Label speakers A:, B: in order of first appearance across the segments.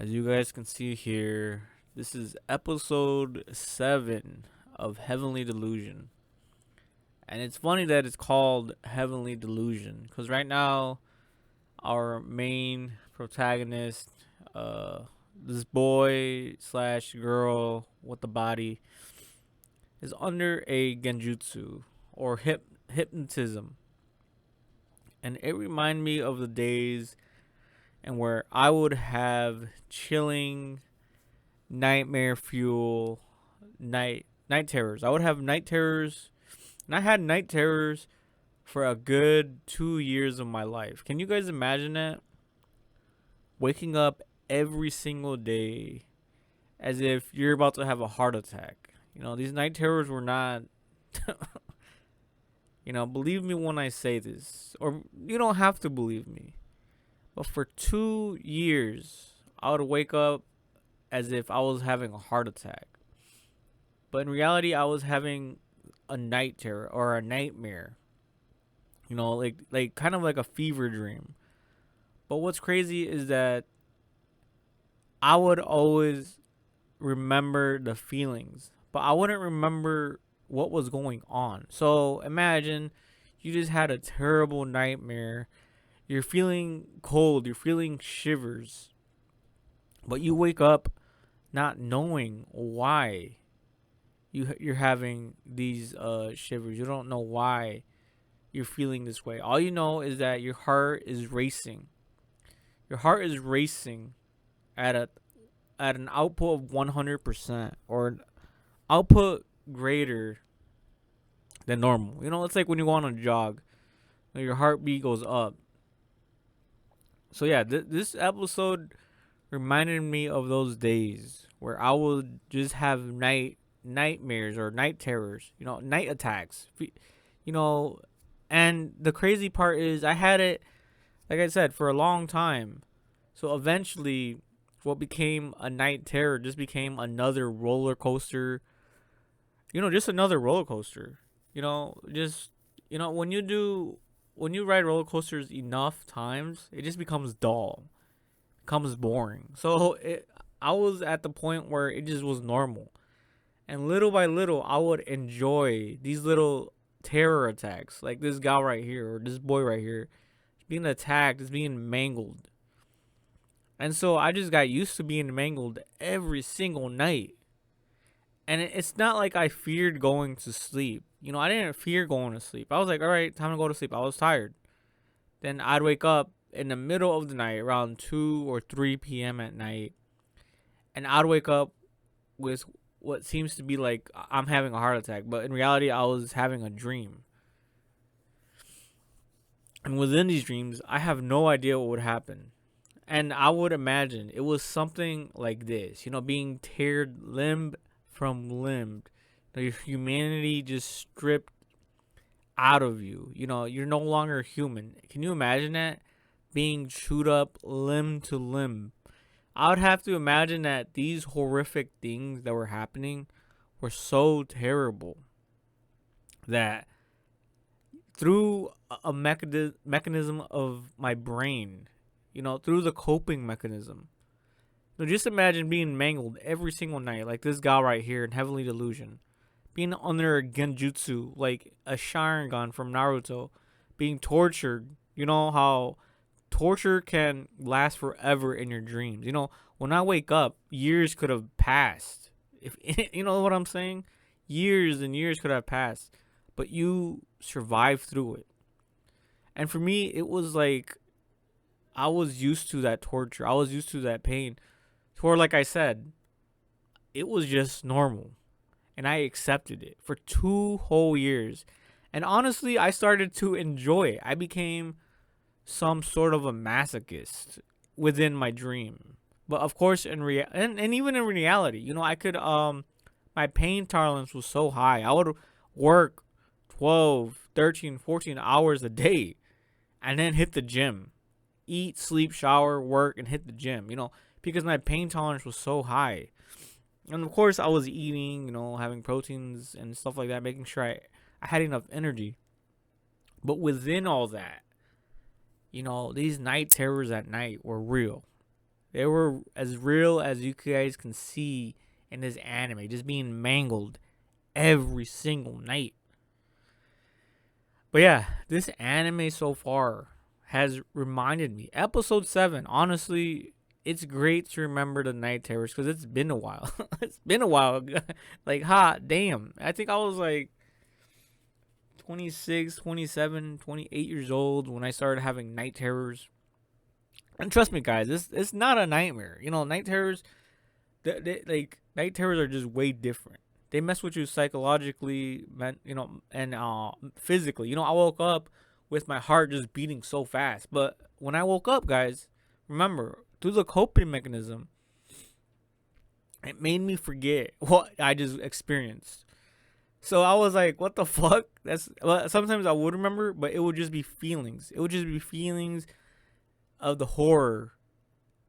A: As you guys can see here, this is episode 7 of Heavenly Delusion. And it's funny that it's called Heavenly Delusion because right now, our main protagonist, uh, this boy slash girl with the body, is under a genjutsu or hypnotism. And it reminded me of the days and where I would have chilling nightmare fuel night terrors. I would have night terrors, and I had night terrors for a good 2 years of my life. Can you guys imagine that? Waking up every single day as if you're about to have a heart attack. These night terrors were not. Believe me when I say this, or you don't have to believe me. But for 2 years, I would wake up as if I was having a heart attack. But in reality, I was having a night terror or a nightmare. Like kind of like a fever dream. But what's crazy is that I would always remember the feelings, but I wouldn't remember what was going on. So imagine you just had a terrible nightmare. You're feeling cold, you're feeling shivers, but you wake up not knowing why you're having these shivers. You don't know why you're feeling this way. All you know is that your heart is racing. Your heart is racing at an output of 100% or an output greater than normal. It's like when you go on a jog, your heartbeat goes up. So yeah, this episode reminded me of those days where I would just have nightmares or night terrors, night attacks. You know, and the crazy part is I had it, like I said, for a long time. So eventually what became a night terror just became another roller coaster. Just another roller coaster. Just when you ride roller coasters enough times, it just becomes dull, becomes boring. I was at the point where it just was normal, and little by little, I would enjoy these little terror attacks, like this guy right here or this boy right here, being attacked, is being mangled, and so I just got used to being mangled every single night. And it's not like I feared going to sleep. I didn't fear going to sleep. I was like, all right, time to go to sleep. I was tired. Then I'd wake up in the middle of the night, around 2 or 3 p.m. at night, and I'd wake up with what seems to be like I'm having a heart attack. But in reality, I was having a dream. And within these dreams, I have no idea what would happen. And I would imagine it was something like this, being teared limb from limb. Your humanity just stripped out of you. You're no longer human. Can you imagine that? Being chewed up limb to limb. I would have to imagine that these horrific things that were happening were so terrible that through a mechanism of my brain, through the coping mechanism. Just imagine being mangled every single night, like this guy right here in Heavenly Delusion. Being under a genjutsu, like a Sharingan from Naruto. Being tortured. You know how torture can last forever in your dreams. When I wake up, years could have passed. If you know what I'm saying? Years and years could have passed. But you survived through it. And for me, it was like I was used to that torture. I was used to that pain. Or like I said, it was just normal. And I accepted it for 2 whole years. And honestly, I started to enjoy it. I became some sort of a masochist within my dream. But of course, and even in reality, I could my pain tolerance was so high. I would work 12, 13, 14 hours a day and then hit the gym. Eat, sleep, shower, work, and hit the gym, because my pain tolerance was so high. And of course, I was eating, having proteins and stuff like that, making sure I had enough energy. But within all that, these night terrors at night were real. They were as real as you guys can see in this anime, just being mangled every single night. But yeah, this anime so far has reminded me. Episode 7, honestly, it's great to remember the night terrors because it's been a while. It's been a while. Like, hot damn. I think I was like 26, 27, 28 years old when I started having night terrors. And trust me, guys, it's not a nightmare. You know, night terrors, like night terrors are just way different. They mess with you psychologically, and physically. You know, I woke up with my heart just beating so fast. But when I woke up, guys, remember through the coping mechanism, it made me forget what I just experienced. So I was like, what the fuck? Sometimes I would remember, but it would just be feelings. It would just be feelings of the horror.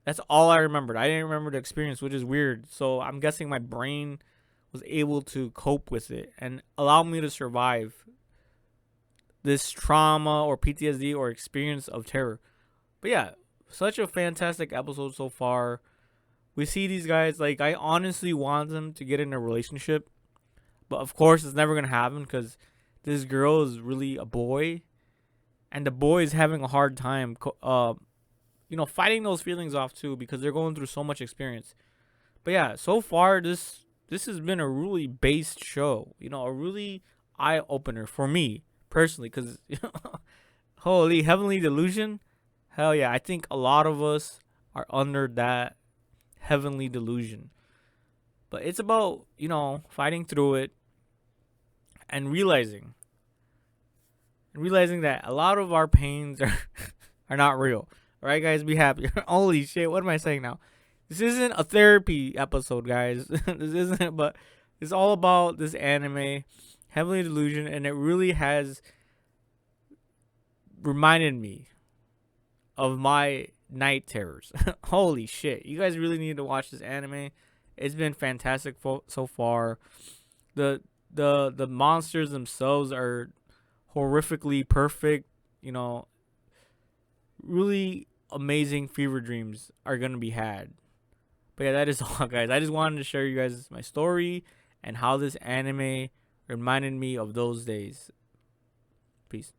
A: That's all I remembered. I didn't remember the experience, which is weird. So I'm guessing my brain was able to cope with it and allow me to survive this trauma or PTSD or experience of terror. But yeah, such a fantastic episode so far. We see these guys, like, I honestly want them to get in a relationship. But of course, it's never going to happen because this girl is really a boy. And the boy is having a hard time, fighting those feelings off too because they're going through so much experience. But yeah, so far, this has been a really based show. A really eye opener for me personally because, holy heavenly delusion. Hell yeah, I think a lot of us are under that heavenly delusion. But it's about, fighting through it and realizing that a lot of our pains are not real. All right, guys, be happy. Holy shit, what am I saying now? This isn't a therapy episode, guys. This isn't, but it's all about this anime, Heavenly Delusion, and it really has reminded me of my night terrors. Holy shit, you guys really need to watch this anime. It's been fantastic so far. The monsters themselves are horrifically perfect. Really amazing fever dreams are gonna be had. But yeah, that is all, guys. I just wanted to share you guys my story and how this anime reminded me of those days. Peace.